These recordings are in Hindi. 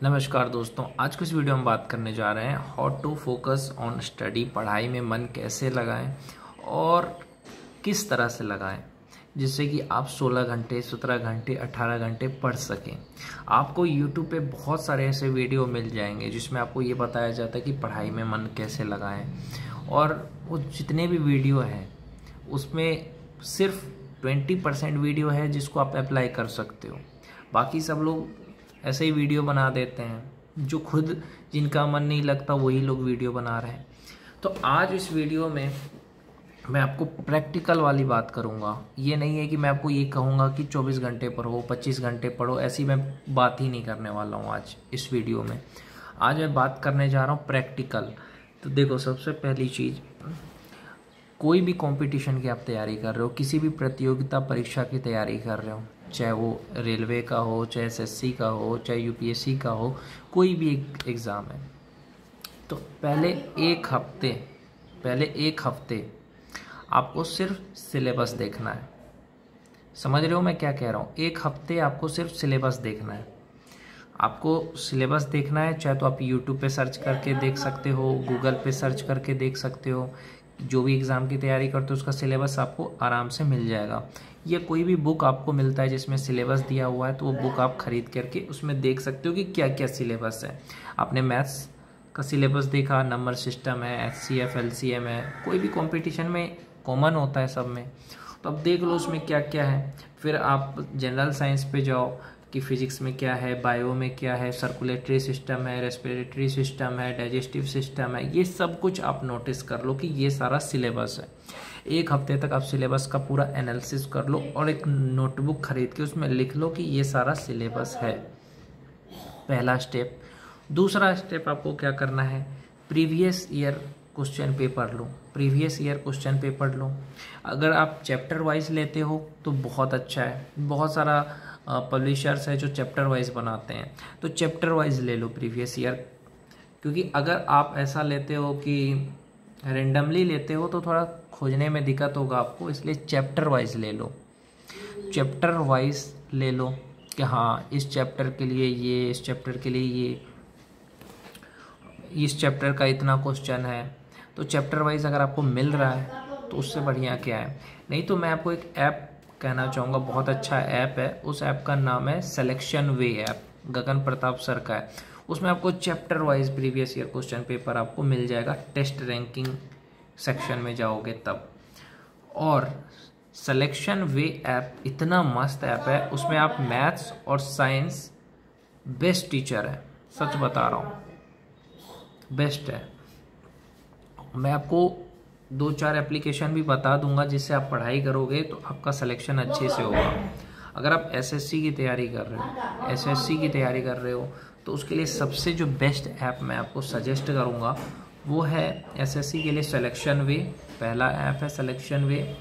नमस्कार दोस्तों, आज की इस वीडियो में बात करने जा रहे हैं how to focus on study. पढ़ाई में मन कैसे लगाएं और किस तरह से लगाएं जिससे कि आप 16 घंटे 17 घंटे 18 घंटे पढ़ सकें। आपको YouTube पे बहुत सारे ऐसे वीडियो मिल जाएंगे जिसमें आपको ये बताया जाता है कि पढ़ाई में मन कैसे लगाएं, और वो जितने भी वीडियो हैं उसमें सिर्फ 20% वीडियो है जिसको आप अप्लाई कर सकते हो। बाकी सब लोग ऐसे ही वीडियो बना देते हैं, जो खुद जिनका मन नहीं लगता वही लोग वीडियो बना रहे हैं। तो आज इस वीडियो में मैं आपको प्रैक्टिकल वाली बात करूंगा। ये नहीं है कि मैं आपको ये कहूँगा कि 24 घंटे पढ़ो 25 घंटे पढ़ो, ऐसी मैं बात ही नहीं करने वाला हूँ आज इस वीडियो में। आज मैं बात करने जा रहा हूँ प्रैक्टिकल। तो देखो, सबसे पहली चीज़, कोई भी कंपटीशन की आप तैयारी कर रहे हो, किसी भी प्रतियोगिता परीक्षा की तैयारी कर रहे हो, चाहे वो रेलवे का हो, चाहे एसएससी का हो, चाहे यूपीएससी का हो, कोई भी एक एग्ज़ाम है, तो पहले एक हफ्ते आपको सिर्फ सिलेबस देखना है। समझ रहे हो मैं क्या कह रहा हूँ? एक हफ्ते आपको सिर्फ सिलेबस देखना है। आपको सिलेबस देखना है, चाहे तो आप यूट्यूब पे सर्च करके देख सकते हो, गूगल पे सर्च करके देख सकते हो। जो भी एग्ज़ाम की तैयारी करते हो उसका सिलेबस आपको आराम से मिल जाएगा। या कोई भी बुक आपको मिलता है जिसमें सिलेबस दिया हुआ है, तो वो बुक आप खरीद करके उसमें देख सकते हो कि क्या क्या सिलेबस है। आपने मैथ्स का सिलेबस देखा, नंबर सिस्टम है, एचसीएफ एलसीएम है, कोई भी कंपटीशन में कॉमन होता है सब में, तो अब देख लो उसमें क्या क्या है। फिर आप जनरल साइंस पे जाओ कि फिजिक्स में क्या है, बायो में क्या है, सर्कुलेटरी सिस्टम है, रेस्पिरेटरी सिस्टम है, डाइजेस्टिव सिस्टम है, ये सब कुछ आप नोटिस कर लो कि ये सारा सिलेबस है। एक हफ्ते तक आप सिलेबस का पूरा एनालिसिस कर लो और एक नोटबुक खरीद के उसमें लिख लो कि ये सारा सिलेबस है। पहला स्टेप। दूसरा स्टेप आपको क्या करना है, प्रीवियस ईयर क्वेश्चन पेपर लो। प्रीवियस ईयर क्वेश्चन पेपर लो। अगर आप चैप्टर वाइज लेते हो तो बहुत अच्छा है। बहुत सारा पब्लिशर्स है जो चैप्टर वाइज बनाते हैं, तो चैप्टर वाइज ले लो प्रीवियस ईयर। क्योंकि अगर आप ऐसा लेते हो कि रेंडमली लेते हो तो थोड़ा खोजने में दिक्कत होगा आपको, इसलिए चैप्टर वाइज ले लो। चैप्टर वाइज ले लो कि हाँ, इस चैप्टर के लिए ये, इस चैप्टर के लिए ये, इस चैप्टर का इतना क्वेश्चन है। तो चैप्टर वाइज अगर आपको मिल रहा है तो उससे बढ़िया क्या है। नहीं तो मैं आपको एक ऐप कहना चाहूँगा, बहुत अच्छा ऐप है। उस ऐप का नाम है सिलेक्शन वे ऐप, गगन प्रताप सर का है। उसमें आपको chapter wise previous year question paper आपको मिल जाएगा। टेस्ट रैंकिंग सेक्शन में जाओगे तब। और सिलेक्शन वे ऐप इतना मस्त ऐप है, उसमें आप मैथ्स और साइंस बेस्ट टीचर है, सच बता रहा हूँ, बेस्ट है। मैं आपको 2-4 एप्लीकेशन भी बता दूंगा जिससे आप पढ़ाई करोगे तो आपका सिलेक्शन अच्छे से होगा। अगर आप एसएससी की तैयारी कर रहे हो तो उसके लिए सबसे जो बेस्ट ऐप मैं आपको सजेस्ट करूंगा वो है एसएससी के लिए सिलेक्शन वे। पहला ऐप है सिलेक्शन वे।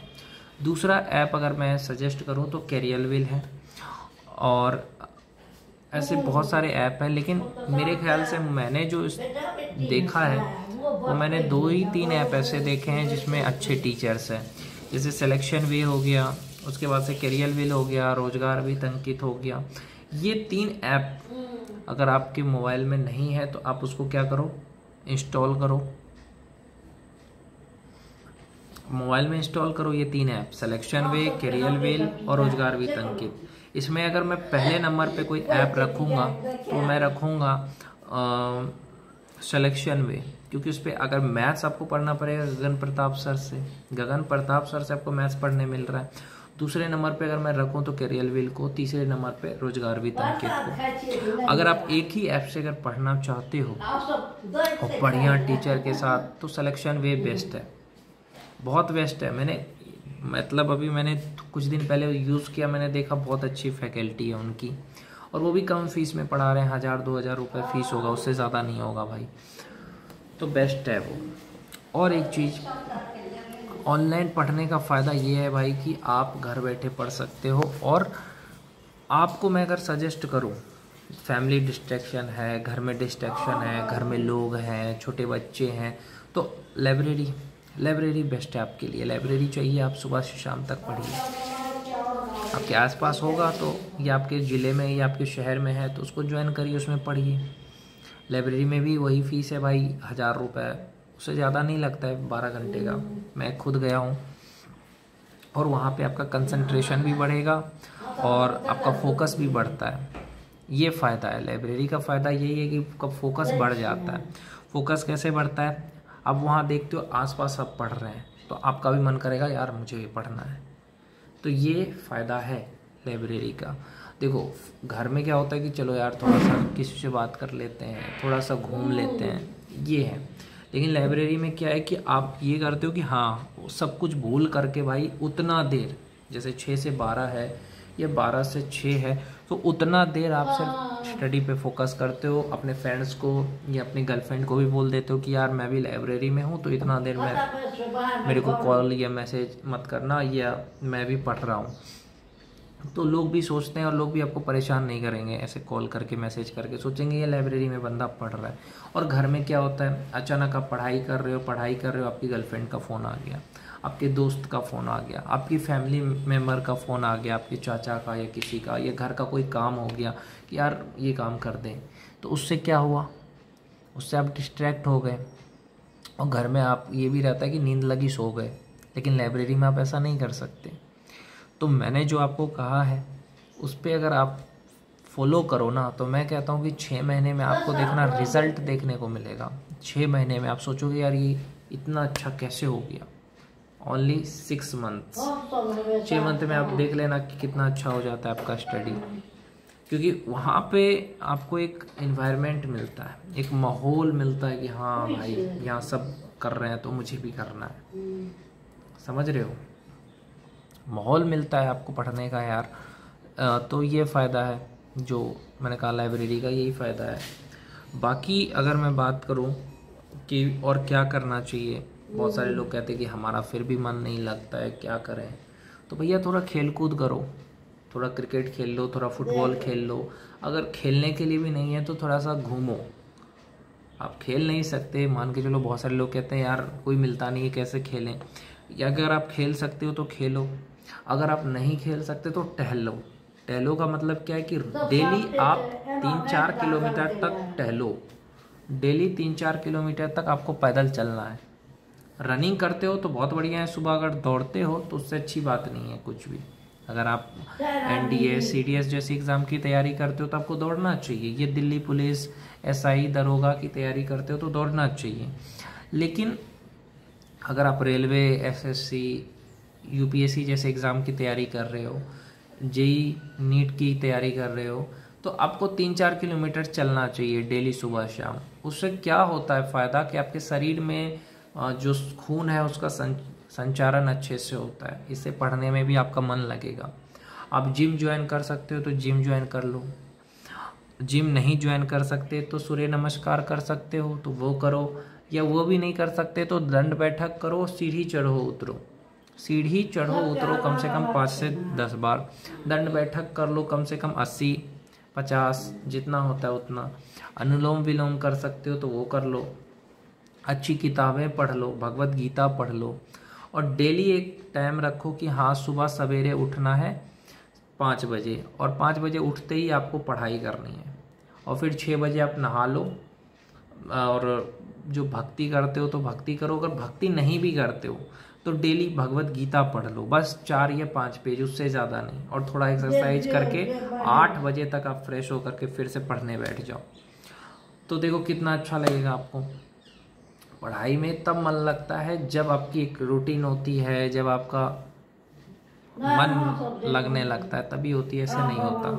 दूसरा ऐप अगर मैं सजेस्ट करूं तो कैरियर विल है, और ऐसे बहुत सारे ऐप हैं। लेकिन मेरे ख्याल से मैंने जो देखा है वो मैंने 2 ही 3 ऐप ऐसे देखे हैं जिसमें अच्छे टीचर्स हैं। जैसे सिलेक्शन वे हो गया, उसके बाद से कैरियर विल हो गया, रोजगार विद अंकित हो गया। ये 3 ऐप अगर आपके मोबाइल में नहीं है तो आप उसको क्या करो, इंस्टॉल करो, मोबाइल में इंस्टॉल करो ये 3 app, selection way, career will और रोजगार विद अंकित। इसमें अगर मैं पहले नंबर पे कोई ऐप रखूँगा तो मैं रखूँगा सिलेक्शन वे, क्योंकि उस पर अगर मैथ्स आपको पढ़ना पड़ेगा गगन प्रताप सर से आपको मैथ्स पढ़ने मिल रहा है। दूसरे नंबर पे अगर मैं रखूँ तो कैरियर विल को, तीसरे नंबर पे रोजगार विद अंकित को। अगर आप एक ही ऐप से अगर पढ़ना चाहते हो और बढ़िया टीचर के साथ, तो सिलेक्शन वे बेस्ट है, बहुत बेस्ट है। अभी मैंने कुछ दिन पहले यूज़ किया, मैंने देखा बहुत अच्छी फैकल्टी है उनकी, और वो भी कम फीस में पढ़ा रहे हैं। 1000-2000 रुपये फीस होगा, उससे ज़्यादा नहीं होगा भाई, तो बेस्ट है वो। और एक चीज़, ऑनलाइन पढ़ने का फ़ायदा ये है भाई कि आप घर बैठे पढ़ सकते हो। और आपको मैं अगर सजेस्ट करूँ, फैमिली डिस्ट्रैक्शन है, घर में डिस्ट्रैक्शन है, घर में लोग हैं, छोटे बच्चे हैं, तो लाइब्रेरी बेस्ट है आपके लिए। लाइब्रेरी चाहिए, आप सुबह से शाम तक पढ़िए। आपके आसपास होगा तो, या आपके ज़िले में या आपके शहर में है तो उसको ज्वाइन करिए, उसमें पढ़िए। लाइब्रेरी में भी वही फीस है भाई, 1000 रुपये, उससे ज़्यादा नहीं लगता है 12 घंटे का। मैं खुद गया हूँ, और वहाँ पे आपका कंसंट्रेशन भी बढ़ेगा और आपका फोकस भी बढ़ता है। ये फ़ायदा है लाइब्रेरी का। फ़ायदा यही है कि आपका फोकस बढ़ जाता है। फोकस कैसे बढ़ता है? अब वहाँ देखते हो आसपास सब पढ़ रहे हैं तो आपका भी मन करेगा यार मुझे भी पढ़ना है। तो ये फ़ायदा है लाइब्रेरी का। देखो घर में क्या होता है कि चलो यार थोड़ा सा किसी से बात कर लेते हैं, थोड़ा सा घूम लेते हैं, ये है। लेकिन लाइब्रेरी में क्या है कि आप ये करते हो कि हाँ सब कुछ भूल करके भाई उतना देर, जैसे 6 से 12 है या 12 से 6 है, तो उतना देर आप सिर्फ स्टडी पे फोकस करते हो। अपने फ्रेंड्स को या अपनी गर्लफ्रेंड को भी बोल देते हो कि यार मैं भी लाइब्रेरी में हूँ तो इतना देर मैं, मेरे को कॉल या मैसेज मत करना, या मैं भी पढ़ रहा हूँ। तो लोग भी सोचते हैं, और लोग भी आपको परेशान नहीं करेंगे ऐसे कॉल करके मैसेज करके, सोचेंगे ये लाइब्रेरी में बंदा पढ़ रहा है। और घर में क्या होता है, अचानक आप पढ़ाई कर रहे हो, आपकी गर्लफ्रेंड का फ़ोन आ गया, आपके दोस्त का फ़ोन आ गया, आपकी फैमिली मेम्बर का फ़ोन आ गया, आपके चाचा का या किसी का, या घर का कोई काम हो गया कि यार ये काम कर दें, तो उससे क्या हुआ, उससे आप डिस्ट्रैक्ट हो गए। और घर में आप ये भी रहता है कि नींद लगी सो गए, लेकिन लाइब्रेरी में आप ऐसा नहीं कर सकते। तो मैंने जो आपको कहा है उस पर अगर आप फॉलो करो ना, तो मैं कहता हूँ कि 6 महीने में आपको देखना रिज़ल्ट देखने को मिलेगा। 6 महीने में आप सोचोगे यार ये इतना अच्छा कैसे हो गया। ओनली 6 मंथ्स, 6 मंथ में आप देख लेना कि कितना अच्छा हो जाता है आपका स्टडी। क्योंकि वहाँ पे आपको एक एनवायरनमेंट मिलता है, एक माहौल मिलता है कि हाँ भाई यहाँ सब कर रहे हैं तो मुझे भी करना है। समझ रहे हो? माहौल मिलता है आपको पढ़ने का यार। तो ये फ़ायदा है जो मैंने कहा, लाइब्रेरी का यही फ़ायदा है। बाकी अगर मैं बात करूँ कि और क्या करना चाहिए, बहुत सारे लोग कहते हैं कि हमारा फिर भी मन नहीं लगता है, क्या करें? तो भैया थोड़ा खेल कूद करो, थोड़ा क्रिकेट खेल लो, थोड़ा फुटबॉल खेल लो। अगर खेलने के लिए भी नहीं है तो थोड़ा सा घूमो। आप खेल नहीं सकते, मान के चलो बहुत सारे लोग कहते हैं यार कोई मिलता नहीं है कैसे खेलें, या अगर आप खेल सकते हो तो खेलो, अगर आप नहीं खेल सकते तो टहलो। टहलो का मतलब क्या है कि डेली आप 3-4 किलोमीटर तक टहलो। डेली 3-4 किलोमीटर तक आपको पैदल चलना है। रनिंग करते हो तो बहुत बढ़िया है, सुबह अगर दौड़ते हो तो उससे अच्छी बात नहीं है कुछ भी। अगर आप NDA CDS जैसी एग्ज़ाम की तैयारी करते हो तो आपको दौड़ना चाहिए। ये दिल्ली पुलिस, SI, दरोगा की तैयारी करते हो तो दौड़ना चाहिए। लेकिन अगर आप रेलवे, SSC, UPSC जैसे एग्ज़ाम की तैयारी कर रहे हो, JEE नीट की तैयारी कर रहे हो, तो आपको 3-4 किलोमीटर चलना चाहिए डेली सुबह शाम। उससे क्या होता है फ़ायदा कि आपके शरीर में जो खून है उसका संचारण अच्छे से होता है। इससे पढ़ने में भी आपका मन लगेगा। आप जिम ज्वाइन कर सकते हो तो जिम ज्वाइन कर लो। जिम नहीं ज्वाइन कर सकते तो सूर्य नमस्कार कर सकते हो तो वो करो, या वो भी नहीं कर सकते तो दंड बैठक करो, सीढ़ी चढ़ो उतरो। सीढ़ी चढ़ो उतरो कम से कम 5 से 10 बार। दंड बैठक कर लो कम से कम 80-50 जितना होता है उतना। अनुलोम विलोम कर सकते हो तो वो कर लो। अच्छी किताबें पढ़ लो, भगवत गीता पढ़ लो। और डेली एक टाइम रखो कि हाँ सुबह सवेरे उठना है 5 बजे, और 5 बजे उठते ही आपको पढ़ाई करनी है। और फिर 6 बजे आप नहा लो, और जो भक्ति करते हो तो भक्ति करो। अगर भक्ति नहीं भी करते हो तो डेली भगवत गीता पढ़ लो, बस 4 या 5 पेज, उससे ज़्यादा नहीं। और थोड़ा एक्सरसाइज करके 8 बजे तक आप फ्रेश होकर के फिर से पढ़ने बैठ जाओ। तो देखो कितना अच्छा लगेगा आपको। पढ़ाई में तब मन लगता है जब आपकी एक रूटीन होती है, जब आपका मन लगने लगता है तभी होती है, ऐसे नहीं होता।